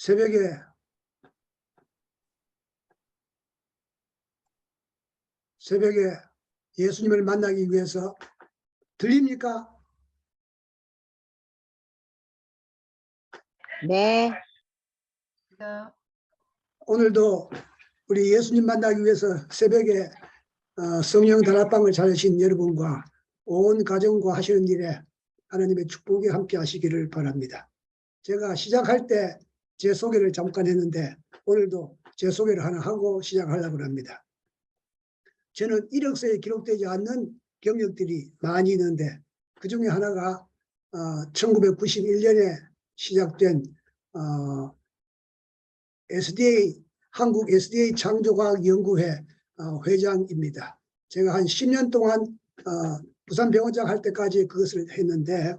새벽에 예수님을 만나기 위해서 들립니까? 네. 오늘도 우리 예수님 만나기 위해서 새벽에 성령 다락방을 찾으신 여러분과 온 가정과 하시는 일에 하나님의 축복이 함께 하시기를 바랍니다. 제가 시작할 때 제 소개를 잠깐 했는데 오늘도 제 소개를 하나 하고 시작하려고 합니다. 저는 이력서에 기록되지 않는 경력들이 많이 있는데 그 중에 하나가 1991년에 시작된 SDA 한국 SDA 창조과학연구회 회장입니다. 제가 한 10년 동안 부산병원장 할 때까지 그것을 했는데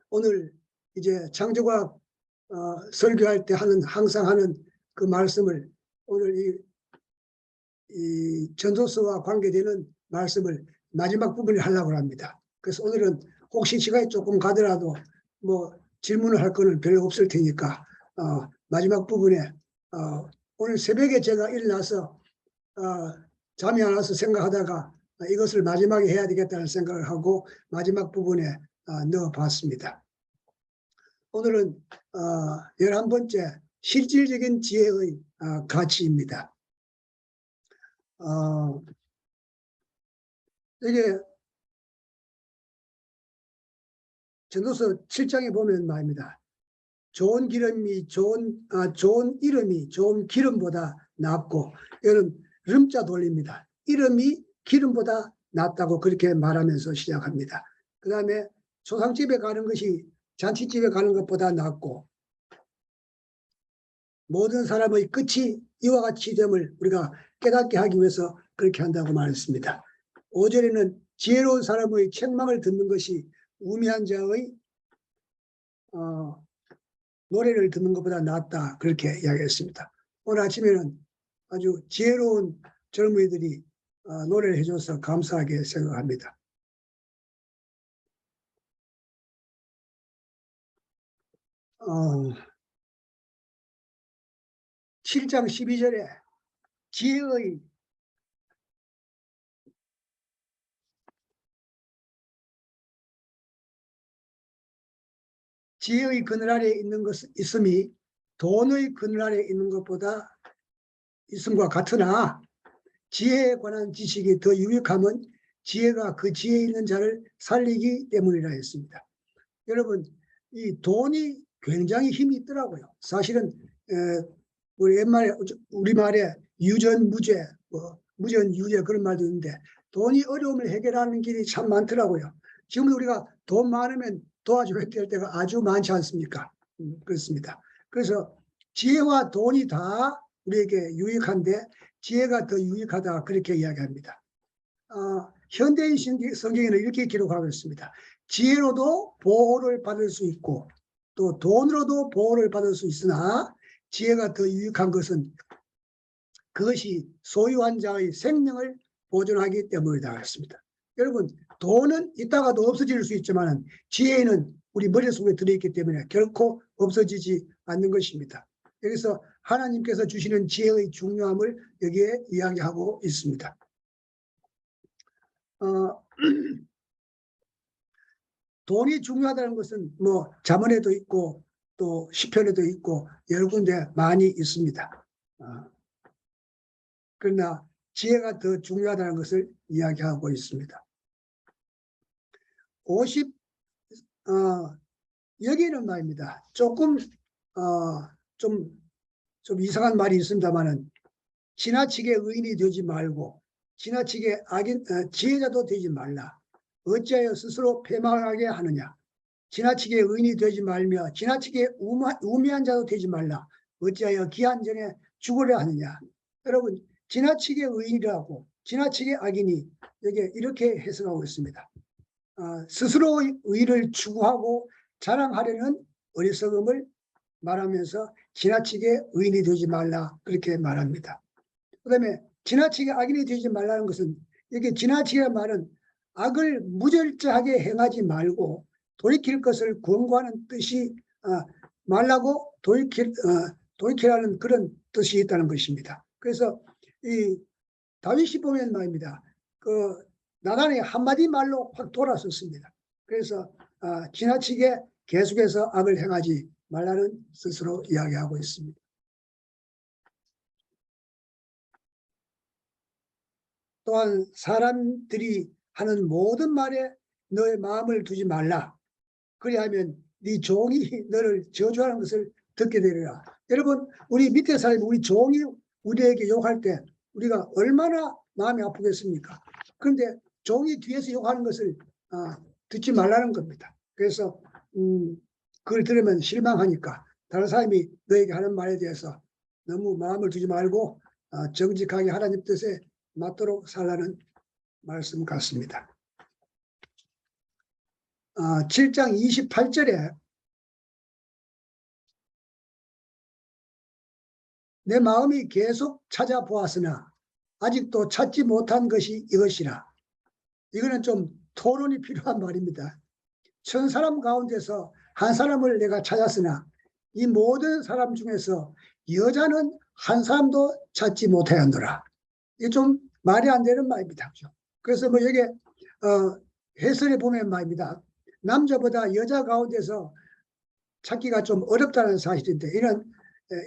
오늘 이제 창조과학 설교할 때 항상 하는 그 말씀을 오늘 이 전도서와 관계되는 말씀을 마지막 부분에 하려고 합니다. 그래서 오늘은 혹시 시간이 조금 가더라도 뭐 질문을 할 거는 별로 없을 테니까 마지막 부분에 오늘 새벽에 제가 일어나서 잠이 안 와서 생각하다가 이것을 마지막에 해야 되겠다는 생각을 하고 마지막 부분에 넣어봤습니다. 오늘은 11번째 실질적인 지혜의 가치입니다. 이게 전도서 7장에 보면 말입니다. 좋은 이름이 좋은 기름보다 낫고, 이거는 름자 돌립니다. 이름이 기름보다 낫다고 그렇게 말하면서 시작합니다. 그 다음에 초상집에 가는 것이 잔치집에 가는 것보다 낫고, 모든 사람의 끝이 이와 같이 됨을 우리가 깨닫게 하기 위해서 그렇게 한다고 말했습니다. 5절에는 지혜로운 사람의 책망을 듣는 것이 우매한 자의 노래를 듣는 것보다 낫다, 그렇게 이야기했습니다. 오늘 아침에는 아주 지혜로운 젊은이들이 노래를 해줘서 감사하게 생각합니다. 7장 12절에 지혜의 그늘 아래 있는 것 있음이 돈의 그늘 아래 있는 것보다 있음과 같으나 지혜에 관한 지식이 더 유익함은 지혜가 그 지혜에 있는 자를 살리기 때문이라 했습니다. 여러분, 이 돈이 굉장히 힘이 있더라고요. 사실은 우리 옛말에 우리말에 유전무죄, 무전유죄 그런 말도 있는데 돈이 어려움을 해결하는 길이 참 많더라고요. 지금 우리가 돈 많으면 도와줘야 될 때가 아주 많지 않습니까? 그렇습니다. 그래서 지혜와 돈이 다 우리에게 유익한데 지혜가 더 유익하다, 그렇게 이야기합니다. 현대인 성경에는 이렇게 기록하고 있습니다. 지혜로도 보호를 받을 수 있고 또 돈으로도 보호를 받을 수 있으나 지혜가 더 유익한 것은 그것이 소유한 자의 생명을 보존하기 때문이다 했습니다. 여러분, 돈은 있다가도 없어질 수 있지만 지혜는 우리 머릿속에 들어있기 때문에 결코 없어지지 않는 것입니다. 여기서 하나님께서 주시는 지혜의 중요함을 여기에 이야기하고 있습니다. 돈이 중요하다는 것은 뭐 잠언에도 있고 또 시편에도 있고 여러 군데 많이 있습니다. 그러나 지혜가 더 중요하다는 것을 이야기하고 있습니다. 50 여기는 말입니다. 조금 좀 이상한 말이 있습니다만은 지나치게 의인이 되지 말고 지나치게 지혜자도 되지 말라. 어찌하여 스스로 패망하게 하느냐. 지나치게 의인이 되지 말며 지나치게 우매한 자도 되지 말라. 어찌하여 기한 전에 죽으려 하느냐. 여러분, 지나치게 의인이라고 지나치게 악인이 여기에 이렇게 해석하고 있습니다. 스스로 의를 추구하고 자랑하려는 어리석음을 말하면서 지나치게 의인이 되지 말라, 그렇게 말합니다. 그 다음에 지나치게 악인이 되지 말라는 것은, 이게 지나치게 말은 악을 무절제하게 행하지 말고 돌이킬 것을 권고하는 뜻이 말라고 도이키라는 그런 뜻이 있다는 것입니다. 그래서 이 다윗이 보면 말입니다. 그 나단이 한마디 말로 확 돌아섰습니다. 그래서 지나치게 계속해서 악을 행하지 말라는 스스로 이야기하고 있습니다. 또한 사람들이 하는 모든 말에 너의 마음을 두지 말라. 그리하면 네 종이 너를 저주하는 것을 듣게 되리라. 여러분, 우리 밑에 사람이 우리 종이 우리에게 욕할 때 우리가 얼마나 마음이 아프겠습니까? 그런데 종이 뒤에서 욕하는 것을 듣지 말라는 겁니다. 그래서 그걸 들으면 실망하니까 다른 사람이 너에게 하는 말에 대해서 너무 마음을 두지 말고 정직하게 하나님 뜻에 맞도록 살라는 말씀 같습니다. 7장 28절에 내 마음이 계속 찾아보았으나 아직도 찾지 못한 것이 이것이라. 이거는 좀 토론이 필요한 말입니다. 1000사람 가운데서 한 사람을 내가 찾았으나 이 모든 사람 중에서 여자는 한 사람도 찾지 못하였노라. 이게 좀 말이 안 되는 말입니다. 그래서 뭐 여기 해설에 보면 말입니다. 남자보다 여자 가운데서 찾기가 좀 어렵다는 사실인데, 이는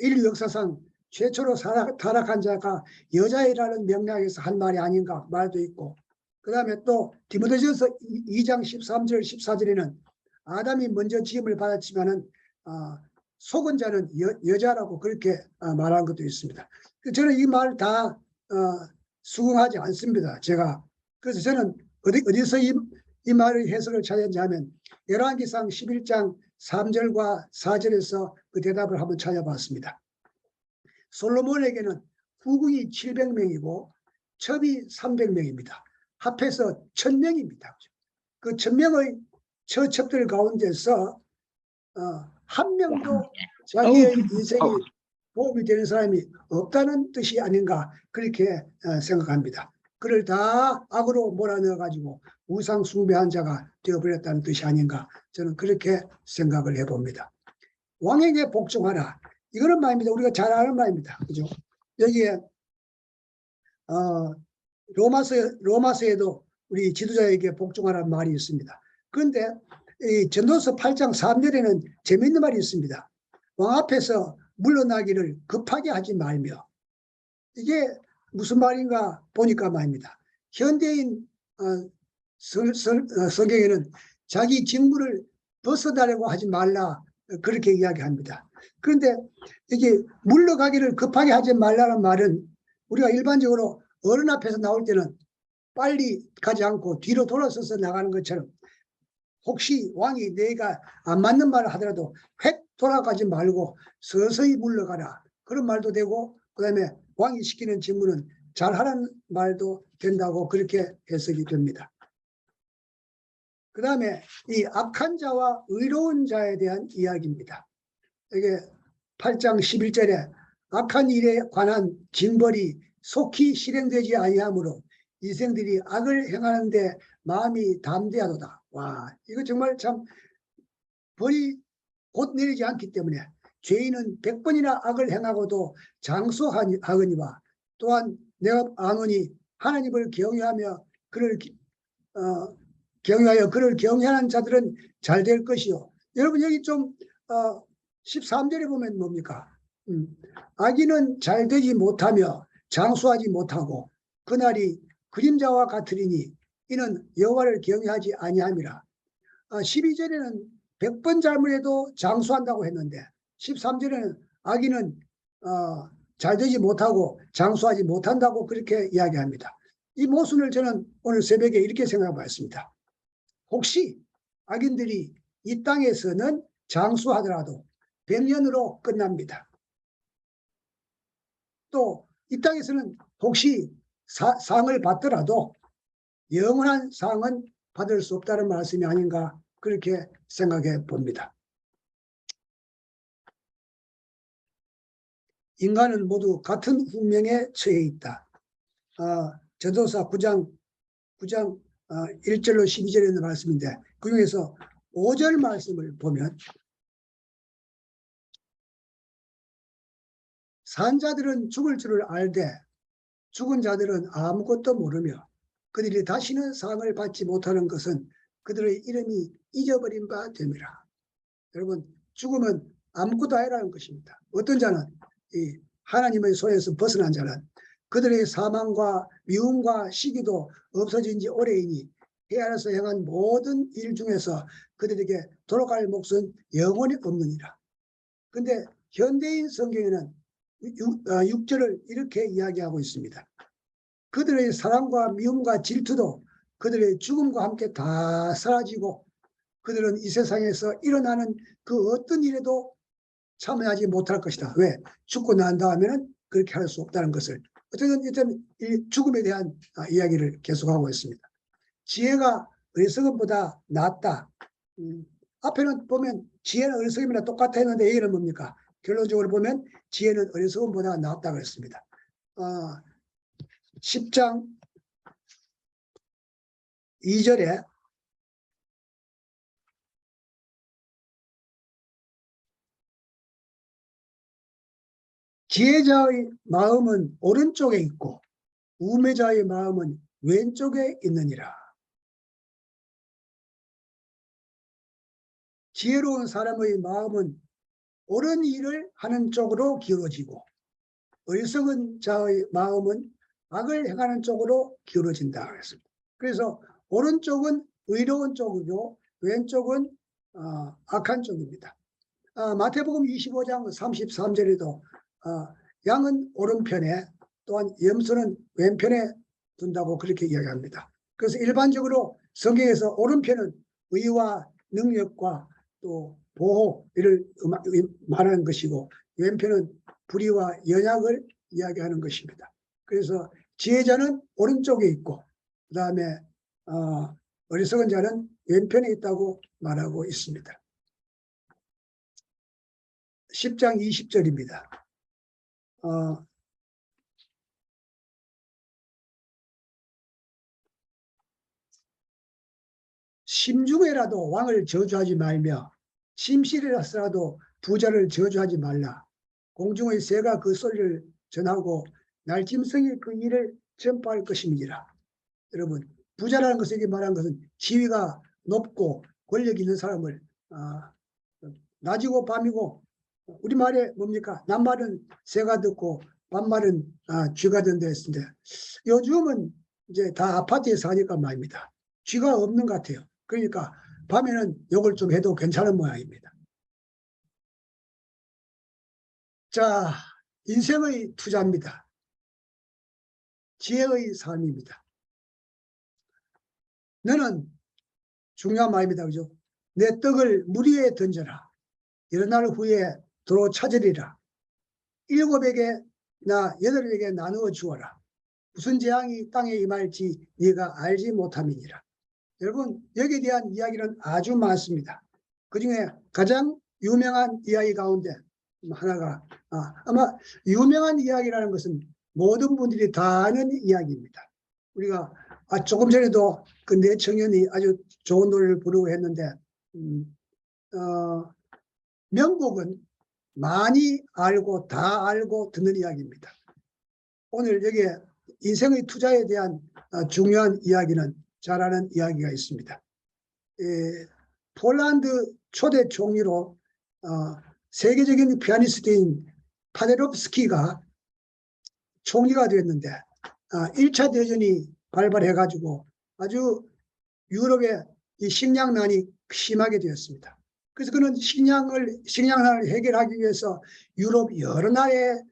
인류 역사상 최초로 타락한 자가 여자이라는 맥락에서 한 말이 아닌가 말도 있고, 그 다음에 또 디모데전서 2장 13절 14절에는 아담이 먼저 지음을 받았지만은 속은 자는 여자라고 그렇게 말한 것도 있습니다. 저는 이 말 다 수긍하지 않습니다. 제가 그래서 저는 어디서 이 말의 해석을 찾았냐 하면 열왕기상 11장 3절과 4절에서 그 대답을 한번 찾아봤습니다. 솔로몬에게는 후궁이 700명이고 첩이 300명입니다. 합해서 1000명입니다. 그 1000명의 처첩들 가운데서 한 명도 자기의 인생이 도움이 되는 사람이 없다는 뜻이 아닌가 그렇게 생각합니다. 그를 다 악으로 몰아넣어가지고 우상 숭배한 자가 되어버렸다는 뜻이 아닌가 저는 그렇게 생각을 해봅니다. 왕에게 복종하라. 이거는 말입니다. 우리가 잘 아는 말입니다. 그죠? 여기에 로마서에도 우리 지도자에게 복종하라는 말이 있습니다. 그런데 이 전도서 8장 3절에는 재미있는 말이 있습니다. 왕 앞에서 물러나기를 급하게 하지 말며. 이게 무슨 말인가 보니까 말입니다. 현대인 성경에는 자기 직무를 벗어나려고 하지 말라 그렇게 이야기합니다. 그런데 이게 물러가기를 급하게 하지 말라는 말은 우리가 일반적으로 어른 앞에서 나올 때는 빨리 가지 않고 뒤로 돌아서서 나가는 것처럼 혹시 왕이 내가 안 맞는 말을 하더라도 획 돌아가지 말고 서서히 물러가라 그런 말도 되고, 그 다음에 왕이 시키는 직무는 잘하라는 말도 된다고 그렇게 해석이 됩니다. 그 다음에 이 악한 자와 의로운 자에 대한 이야기입니다. 이게 8장 11절에 악한 일에 관한 징벌이 속히 실행되지 아니하므로 이생들이 악을 행하는데 마음이 담대하도다. 와, 이거 정말 참 벌이 곧 내리지 않기 때문에 죄인은 100번이나 악을 행하고도 장수하거니와 또한 내가 아노니 하나님을 경외하여 그를 경외하는 자들은 잘 될 것이요. 여러분 여기 좀 13절에 보면 뭡니까? 악인은 잘 되지 못하며 장수하지 못하고 그날이 그림자와 같으리니 이는 여호와를 경외하지 아니함이라. 12절에는 100번 잘못해도 장수한다고 했는데 13절에는 악인은 잘 되지 못하고 장수하지 못한다고 그렇게 이야기합니다. 이 모순을 저는 오늘 새벽에 이렇게 생각해봤습니다. 혹시 악인들이 이 땅에서는 장수하더라도 100년으로 끝납니다. 또 이 땅에서는 혹시 상을 받더라도 영원한 상은 받을 수 없다는 말씀이 아닌가 그렇게 생각해 봅니다. 인간은 모두 같은 운명에 처해 있다. 전도서 9장 1절로 12절에 있는 말씀인데 그 중에서 5절 말씀을 보면 산 자들은 죽을 줄을 알되 죽은 자들은 아무것도 모르며 그들이 다시는 상을 받지 못하는 것은 그들의 이름이 잊어버린 바 됨이라. 여러분, 죽음은 아무것도 아니라는 것입니다. 어떤 자는 이 하나님의 손에서 벗어난 자는 그들의 사망과 미움과 시기도 없어진 지 오래이니 해 아래서 행한 모든 일 중에서 그들에게 돌아갈 몫은 영원히 없느니라. 근데 현대인 성경에는 6절을 이렇게 이야기하고 있습니다. 그들의 사랑과 미움과 질투도 그들의 죽음과 함께 다 사라지고 그들은 이 세상에서 일어나는 그 어떤 일에도 참여하지 못할 것이다. 왜? 죽고 난 다음에는 그렇게 할 수 없다는 것을 어쨌든 일단 이 죽음에 대한 이야기를 계속하고 있습니다. 지혜가 어리석음보다 낫다. 앞에는 보면 지혜는 어리석음이나 똑같아 했는데 얘기는 뭡니까? 결론적으로 보면 지혜는 어리석음보다 낫다 그랬습니다. 10장 2절에 지혜자의 마음은 오른쪽에 있고 우매자의 마음은 왼쪽에 있느니라. 지혜로운 사람의 마음은 옳은 일을 하는 쪽으로 기울어지고 어리석은 자의 마음은 악을 행하는 쪽으로 기울어진다 그랬습니다. 그래서 오른쪽은 의로운 쪽이고 왼쪽은 악한 쪽입니다. 마태복음 25장 33절에도 양은 오른편에 또한 염소는 왼편에 둔다고 그렇게 이야기합니다. 그래서 일반적으로 성경에서 오른편은 의와 능력과 또 보호 이를 말하는 것이고 왼편은 불의와 연약을 이야기하는 것입니다. 그래서 지혜자는 오른쪽에 있고 그 다음에 어리석은 자는 왼편에 있다고 말하고 있습니다. 10장 20절입니다. 심중에라도 왕을 저주하지 말며 심실이라서라도 부자를 저주하지 말라. 공중의 새가 그 소리를 전하고 날짐승이 그 일을 전파할 것임이니라. 여러분, 부자라는 것에게 말한 것은 지위가 높고 권력 있는 사람을 낮이고 밤이고 우리말에 뭡니까? 낮말은 새가 듣고 밤말은 쥐가 된다 했는데 요즘은 이제 다 아파트에 사니까 말입니다. 쥐가 없는 것 같아요. 그러니까 밤에는 욕을 좀 해도 괜찮은 모양입니다. 자, 인생의 투자입니다. 지혜의 삶입니다. 너는 중요한 말입니다. 그죠? 내 떡을 물 위에 던져라. 여러 날 후에 도로 찾으리라. 7에게나 8에게 나누어 주어라. 무슨 재앙이 땅에 임할지 네가 알지 못함이니라. 여러분, 여기에 대한 이야기는 아주 많습니다. 그중에 가장 유명한 이야기 가운데 하나가 아마 유명한 이야기라는 것은 모든 분들이 다 아는 이야기입니다. 우리가 조금 전에도 그 내 청년이 아주 좋은 노래를 부르고 했는데 명곡은 많이 알고 다 알고 듣는 이야기입니다. 오늘 여기에 인생의 투자에 대한 중요한 이야기는 잘 아는 이야기가 있습니다. 폴란드 초대 총리로 세계적인 피아니스트인 파데롭스키가 총리가 되었는데 1차 대전이 발발해가지고 아주 유럽에 이 식량난이 심하게 되었습니다. 그래서 그는 식량난을 해결하기 위해서 유럽 여러 나라에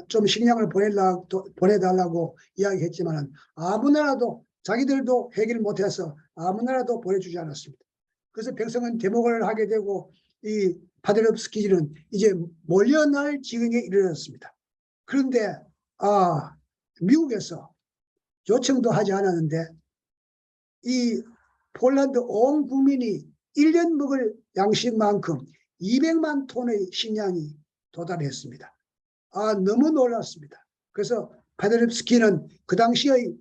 좀 식량을 보내달라고 이야기했지만 아무 나라도 자기들도 해결 못해서 아무 나라도 보내주지 않았습니다. 그래서 백성은 대목을 하게 되고 이 파데롭스키는 이제 몰려날 지경에 이르렀습니다. 그런데 미국에서 요청도 하지 않았는데 이 폴란드 온 국민이 1년 먹을 양식만큼 200만 톤의 식량이 도달했습니다. 너무 놀랐습니다. 그래서 파데롭스키는 그 당시의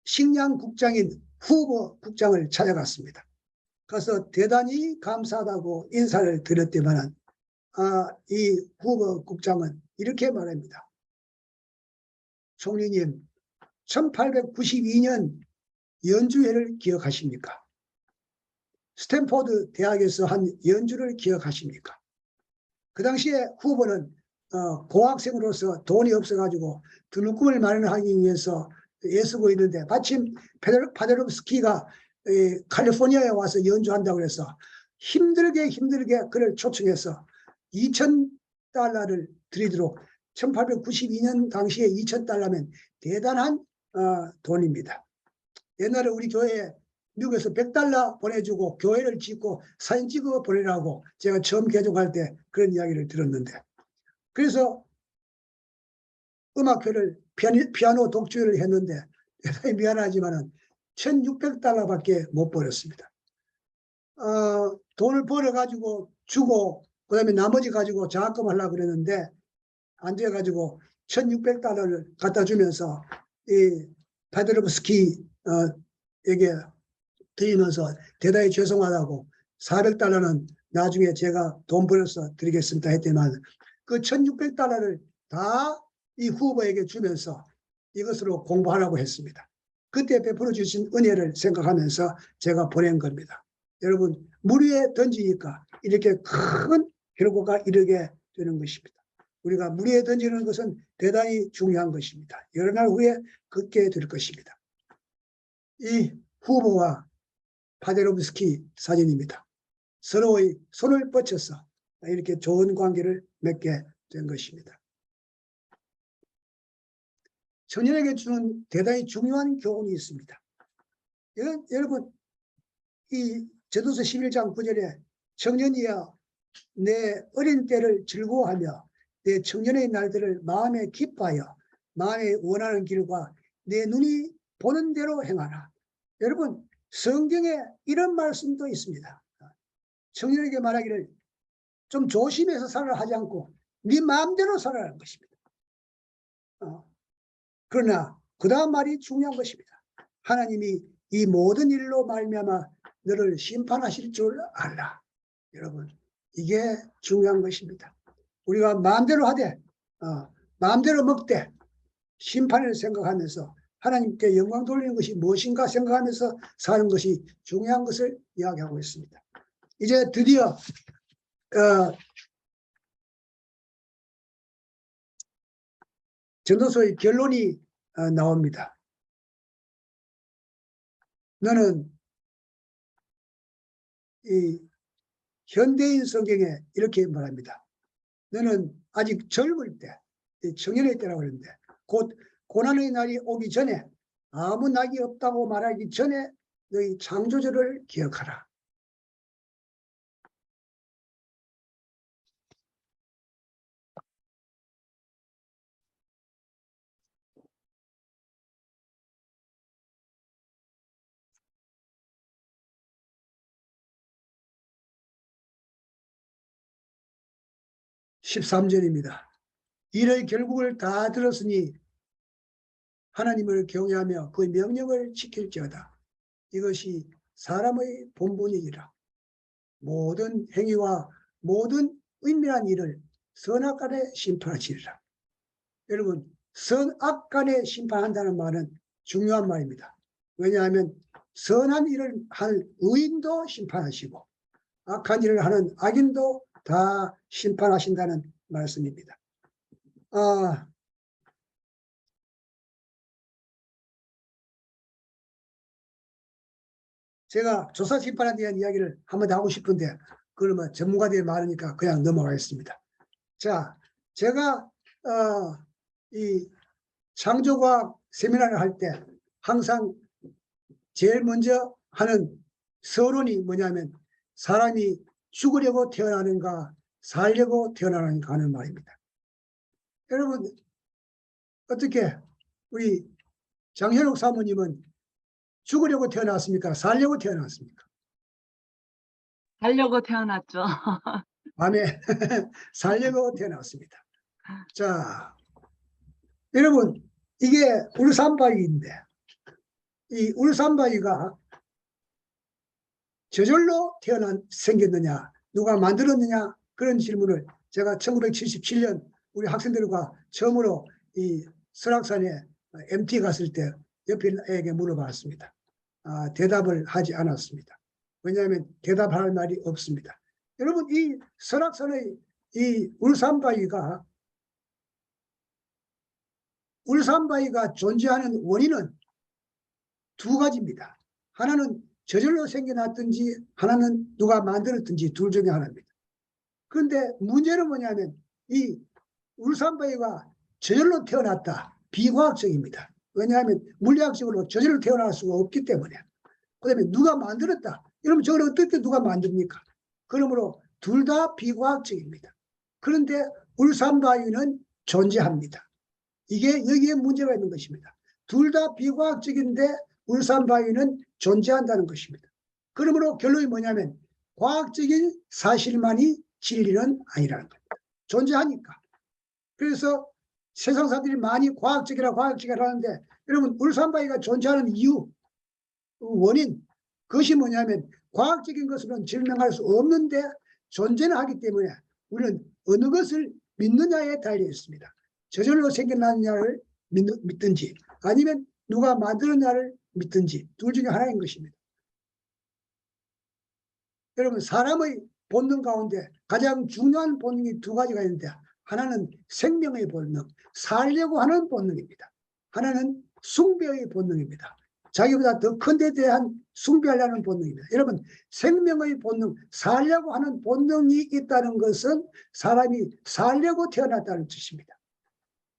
식량국장인 후보 국장을 찾아갔습니다. 가서 대단히 감사하다고 인사를 드렸지만 이 후보 국장은 이렇게 말합니다. 총리님, 1892년 연주회를 기억하십니까? 스탠포드 대학에서 한 연주를 기억하십니까? 그 당시에 후보는 고학생으로서 돈이 없어가지고 드는 꿈을 마련하기 위해서 애쓰고 있는데 마침 파데롭스키가 캘리포니아에 와서 연주한다고 해서 힘들게 그를 초청해서 2,000달러를 드리도록 1892년 당시에 2,000달러면 대단한 돈입니다. 옛날에 우리 교회에 미국에서 100달러 보내주고 교회를 짓고 사진 찍어 보내라고 제가 처음 개종할 때 그런 이야기를 들었는데, 그래서 음악회를 피아노 독주를 했는데 대단히 미안하지만은 1,600달러밖에 못 벌었습니다. 돈을 벌어 가지고 주고 그다음에 나머지 가지고 장학금 하려고 그랬는데 안 돼 가지고 1,600달러를 갖다 주면서 이 파데롭스키에게 드리면서 대단히 죄송하다고 400달러는 나중에 제가 돈 벌어서 드리겠습니다 했지만 그 1,600달러를 다 이 후보에게 주면서 이것으로 공부하라고 했습니다. 그때 베풀어 주신 은혜를 생각하면서 제가 보낸 겁니다. 여러분, 물 위에 던지니까 이렇게 큰 결과가 이르게 되는 것입니다. 우리가 물 위에 던지는 것은 대단히 중요한 것입니다. 여러 날 후에 걷게 될 것입니다. 이 후보와 파데롭스키 사진입니다. 서로의 손을 뻗쳐서 이렇게 좋은 관계를 맺게 된 것입니다. 청년에게 주는 대단히 중요한 교훈이 있습니다. 여러분, 이 전도서 11장 9절에 청년이여 내 어린 때를 즐거워하며 내 청년의 날들을 마음에 기뻐하여 마음에 원하는 길과 내 눈이 보는 대로 행하라. 여러분, 성경에 이런 말씀도 있습니다. 청년에게 말하기를 좀 조심해서 살아라 하지 않고 네 마음대로 살아라는 것입니다. 그러나 그 다음 말이 중요한 것입니다. 하나님이 이 모든 일로 말미암아 너를 심판하실 줄 알라. 여러분, 이게 중요한 것입니다. 우리가 마음대로 하되 마음대로 먹되 심판을 생각하면서 하나님께 영광 돌리는 것이 무엇인가 생각하면서 사는 것이 중요한 것을 이야기하고 있습니다. 이제 드디어 전도서의 결론이 나옵니다. 너는 이 현대인 성경에 이렇게 말합니다. 너는 아직 젊을 때, 청년의 때라고 하는데 곧 고난의 날이 오기 전에 아무 낙이 없다고 말하기 전에 너희 창조주를 기억하라. (13절입니다) 이의 결국을 다 들었으니 하나님을 경외하며 그 명령을 지킬지어다. 이것이 사람의 본분이니라. 모든 행위와 모든 은밀한 일을 선악간에 심판하시리라. 여러분, 선악간에 심판한다는 말은 중요한 말입니다. 왜냐하면 선한 일을 하는 의인도 심판하시고 악한 일을 하는 악인도 다 심판하신다는 말씀입니다. 제가 조사 심판에 대한 이야기를 한번 하고 싶은데 그러면 전문가들이 많으니까 그냥 넘어가겠습니다. 자, 제가 이 창조과학 세미나를 할 때 항상 제일 먼저 하는 서론이 뭐냐면 사람이 죽으려고 태어나는가 살려고 태어나는가 하는 말입니다. 여러분, 어떻게 우리 장현옥 사모님은 죽으려고 태어났습니까? 살려고 태어났습니까? 살려고 태어났죠. 밤에 살려고 태어났습니다. 자, 여러분, 이게 울산바위인데 이 울산바위가 저절로 생겼느냐 누가 만들었느냐 그런 질문을 제가 1977년 우리 학생들과 처음으로 이 설악산에 MT 갔을 때 옆에 애에게 물어봤습니다. 대답을 하지 않았습니다. 왜냐하면 대답할 말이 없습니다. 여러분, 이 설악산의 이 울산바위가 존재하는 원인은 두 가지입니다. 하나는 저절로 생겨났든지 하나는 누가 만들었든지 둘 중에 하나입니다. 그런데 문제는 뭐냐면 이 울산바위가 저절로 태어났다. 비과학적입니다. 왜냐하면 물리학적으로 저절로 태어날 수가 없기 때문에. 그다음에 누가 만들었다. 여러분 저걸 어떻게 누가 만듭니까? 그러므로 둘 다 비과학적입니다. 그런데 울산바위는 존재합니다. 이게 여기에 문제가 있는 것입니다. 둘 다 비과학적인데 울산바위는 존재한다는 것입니다. 그러므로 결론이 뭐냐면 과학적인 사실만이 진리는 아니라는 겁니다. 존재하니까. 그래서 세상 사람들이 많이 과학적이라 하는데 여러분 울산바위가 존재하는 이유, 원인, 그것이 뭐냐면 과학적인 것으로는 증명할 수 없는데 존재는 하기 때문에 우리는 어느 것을 믿느냐에 달려 있습니다. 저절로 생겨났냐를 믿든지 아니면 누가 만들었냐를 믿든지 둘 중에 하나인 것입니다. 여러분 사람의 본능 가운데 가장 중요한 본능이 두 가지가 있는데 하나는 생명의 본능, 살려고 하는 본능입니다. 하나는 숭배의 본능입니다. 자기보다 더 큰 데 대한 숭배하려는 본능입니다. 여러분 생명의 본능, 살려고 하는 본능이 있다는 것은 사람이 살려고 태어났다는 뜻입니다.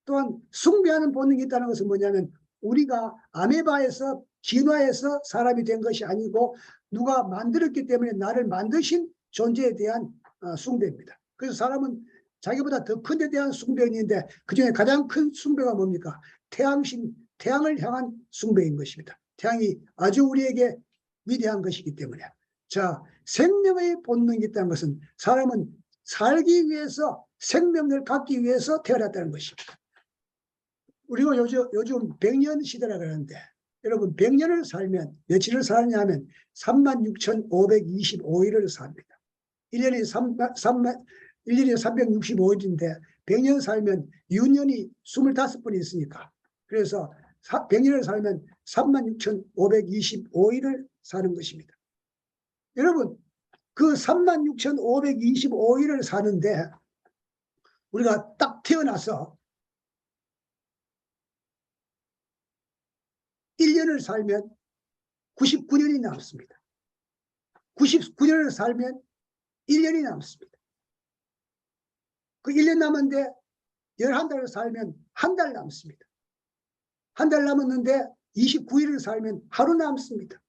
또한 숭배하는 본능이 있다는 것은 뭐냐면 우리가 아메바에서 진화해서 사람이 된 것이 아니고 누가 만들었기 때문에 나를 만드신 존재에 대한 숭배입니다. 그래서 사람은 자기보다 더 큰 데 대한 숭배가 있는데 그중에 가장 큰 숭배가 뭡니까? 태양을 향한 숭배인 것입니다. 태양이 아주 우리에게 위대한 것이기 때문에. 자, 생명의 본능이 있다는 것은 사람은 살기 위해서 생명을 갖기 위해서 태어났다는 것입니다. 우리가 요즘 100년 시대라 그러는데 여러분 100년을 살면 며칠을 사느냐 하면 36,525일을 삽니다. 1년이 365일인데 100년 살면 유년이 25번이 있으니까 그래서 100년을 살면 36,525일을 사는 것입니다. 여러분 그 36,525일을 사는데 우리가 딱 태어나서 1년을 살면 99년이 남습니다. 99년을 살면 1년이 남습니다. 그 1년 남았는데 11달을 살면 한 달 남습니다. 한 달 남았는데 29일을 살면 하루 남습니다.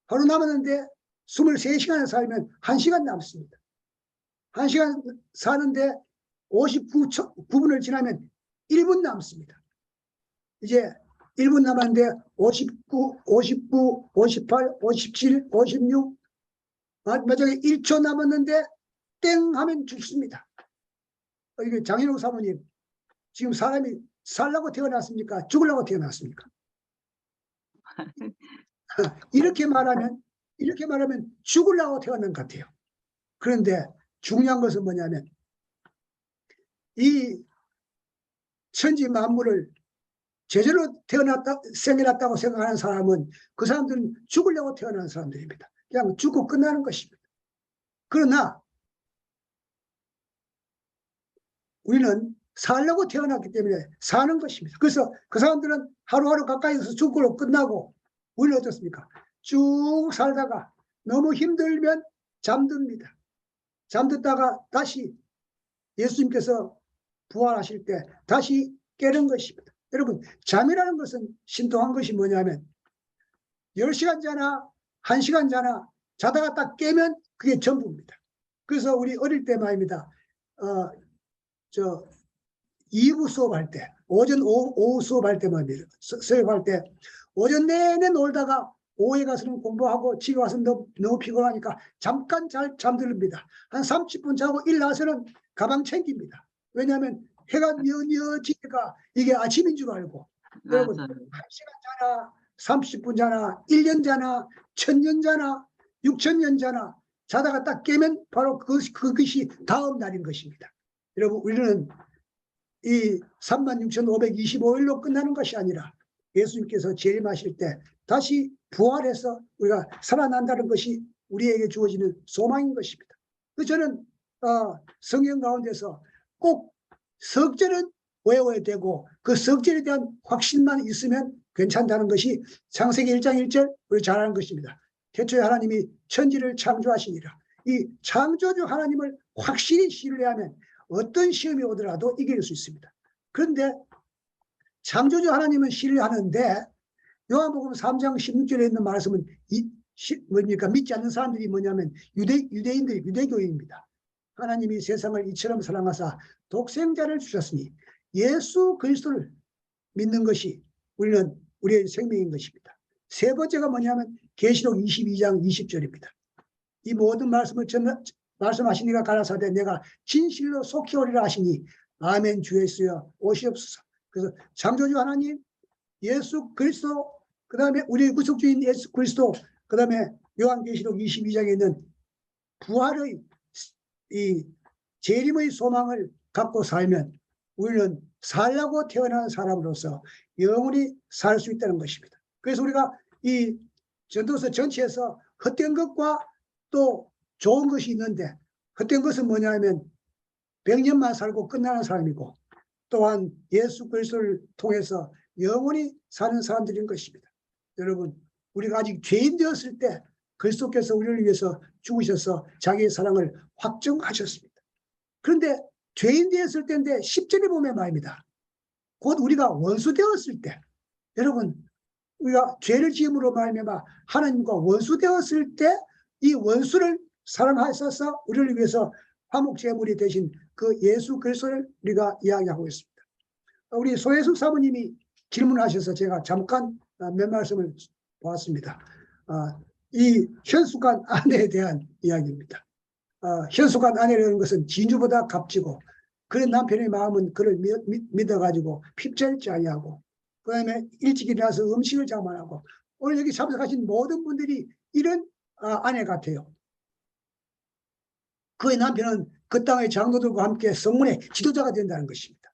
하루 남았는데 23시간을 살면 1시간 남습니다. 1시간 사는데 59분을 지나면 1분 남습니다. 이제 1분 남았는데 59, 58, 57, 56 마지막에 1초 남았는데 땡 하면 죽습니다. 이게 장인호 사모님 지금 사람이 살라고 태어났습니까? 죽으려고 태어났습니까? 이렇게 말하면 죽으려고 태어난 것 같아요. 그런데 중요한 것은 뭐냐면 이 천지 만물을 제대로 생겨났다고 생각하는 사람은 그 사람들은 죽으려고 태어난 사람들입니다. 그냥 죽고 끝나는 것입니다. 그러나 우리는 살려고 태어났기 때문에 사는 것입니다. 그래서 그 사람들은 하루하루 가까이서 죽고 끝나고 우리는 어떻습니까? 쭉 살다가 너무 힘들면 잠듭니다. 잠듣다가 다시 예수님께서 부활하실 때 다시 깨는 것입니다. 여러분 잠이라는 것은 신통한 것이 뭐냐면 10시간 자나 1시간 자나 자다가 딱 깨면 그게 전부입니다. 그래서 우리 어릴 때 말입니다. 2부 수업할 때 오전 오후 수업할 때 말입니다. 수업할 때 오전 내내 놀다가 오후에 가서는 공부하고 집에 와서 너무 피곤하니까 잠깐 잠들립니다. 한 30분 자고 일어나서는 가방 챙깁니다. 왜냐하면 해가 뉘어지니까 이게 아침인 줄 알고. 여러분 1시간 자나 30분 자나 1년 자나 1000년 자나 6000년 자나 자다가 딱 깨면 바로 그것이 다음 날인 것입니다. 여러분, 우리는 이 36,525일로 끝나는 것이 아니라 예수님께서 재림하실 때 다시 부활해서 우리가 살아난다는 것이 우리에게 주어지는 소망인 것입니다. 그래서 저는 성경 가운데서 꼭 석절은 외워야 되고 그 석절에 대한 확신만 있으면 괜찮다는 것이 창세기 1장 1절 우리 잘 아는 것입니다. 태초에 하나님이 천지를 창조하시니라. 이 창조주 하나님을 확실히 신뢰하면 어떤 시험이 오더라도 이길 수 있습니다. 그런데 창조주 하나님은 신뢰하는데 요한복음 3장 16절에 있는 말씀은 뭡니까? 믿지 않는 사람들이 뭐냐면 유대인들이 유대교인입니다. 하나님이 세상을 이처럼 사랑하사 독생자를 주셨으니 예수 그리스도를 믿는 것이 우리의 생명인 것입니다. 세 번째가 뭐냐면 계시록 22장 20절입니다. 이 모든 말씀을 말씀하시니가 가라사대 내가 진실로 속히 오리라 하시니 아멘 주 예수여 오시옵소서. 그래서 창조주 하나님 예수 그리스도 그 다음에 우리의 구속주인 예수 그리스도 그 다음에 요한계시록 22장에 있는 부활의 이 재림의 소망을 갖고 살면 우리는 살라고 태어난 사람으로서 영원히 살 수 있다는 것입니다. 그래서 우리가 이 전도서 전체에서 헛된 것과 또 좋은 것이 있는데 헛된 것은 뭐냐면 100년만 살고 끝나는 사람이고 또한 예수 그리스도를 통해서 영원히 사는 사람들인 것입니다. 여러분, 우리가 아직 죄인 되었을 때 그리스도께서 우리를 위해서 죽으셔서 자기의 사랑을 확정하셨습니다. 그런데 죄인 되었을 때인데 10절에 보면 말입니다. 곧 우리가 원수 되었을 때, 여러분 우리가 죄를 지음으로 말미암아 하나님과 원수 되었을 때 이 원수를 사랑하셔서 우리를 위해서 화목제물이 되신 그 예수 그리스도를 우리가 이야기하고 있습니다. 우리 소혜숙 사모님이 질문하셔서 제가 잠깐 몇 말씀을 보았습니다. 이 현숙한 아내에 대한 이야기입니다. 현숙한 아내라는 것은 진주보다 값지고 그런 남편의 마음은 그를 믿어가지고 핍절지 아니하고 그 다음에 일찍 일어나서 음식을 장만하고 오늘 여기 참석하신 모든 분들이 이런 아내 같아요. 그의 남편은 그 땅의 장로들과 함께 성문의 지도자가 된다는 것입니다.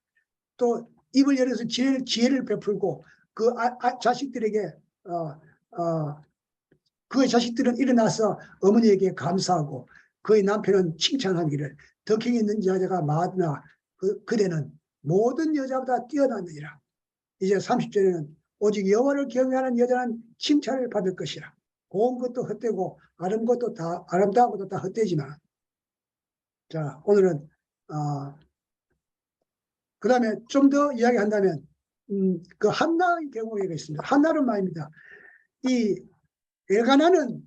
또 입을 열어서 지혜를 베풀고 그 자식들에게 그의 자식들은 일어나서 어머니에게 감사하고 그의 남편은 칭찬하기를 덕행이 있는 여자가 많으나 그대는 모든 여자보다 뛰어나느니라. 이제 30절에는 오직 여호와를 경외하는 여자는 칭찬을 받을 것이라. 고운 것도 헛되고 아름다운 것도 다 헛되지만 자 오늘은 그 다음에 좀 더 이야기한다면 그 한나의 경우가 있습니다. 한나는 말입니다. 이 엘가나는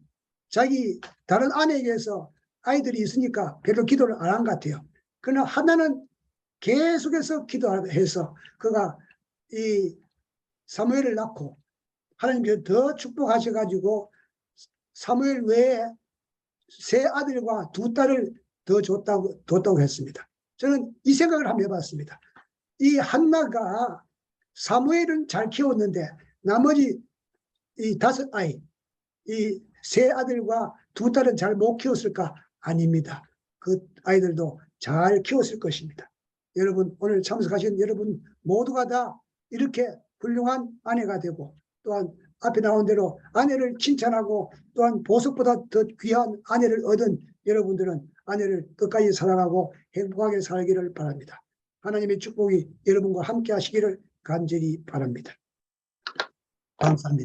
자기 다른 아내에게서 아이들이 있으니까 별로 기도를 안 한 것 같아요. 그러나 한나는 계속해서 기도해서 그가 이 사무엘을 낳고 하나님께서 더 축복하셔가지고 사무엘 외에 세 아들과 두 딸을 더 줬다고 했습니다. 저는 이 생각을 한번 해봤습니다. 이 한나가 사무엘은 잘 키웠는데 나머지 이 다섯 아이, 이 세 아들과 두 딸은 잘 못 키웠을까? 아닙니다. 그 아이들도 잘 키웠을 것입니다. 여러분 오늘 참석하신 여러분 모두가 다 이렇게 훌륭한 아내가 되고 또한 앞에 나온 대로 아내를 칭찬하고 또한 보석보다 더 귀한 아내를 얻은 여러분들은 아내를 끝까지 사랑하고 행복하게 살기를 바랍니다. 하나님의 축복이 여러분과 함께 하시기를 간절히 바랍니다. 감사합니다.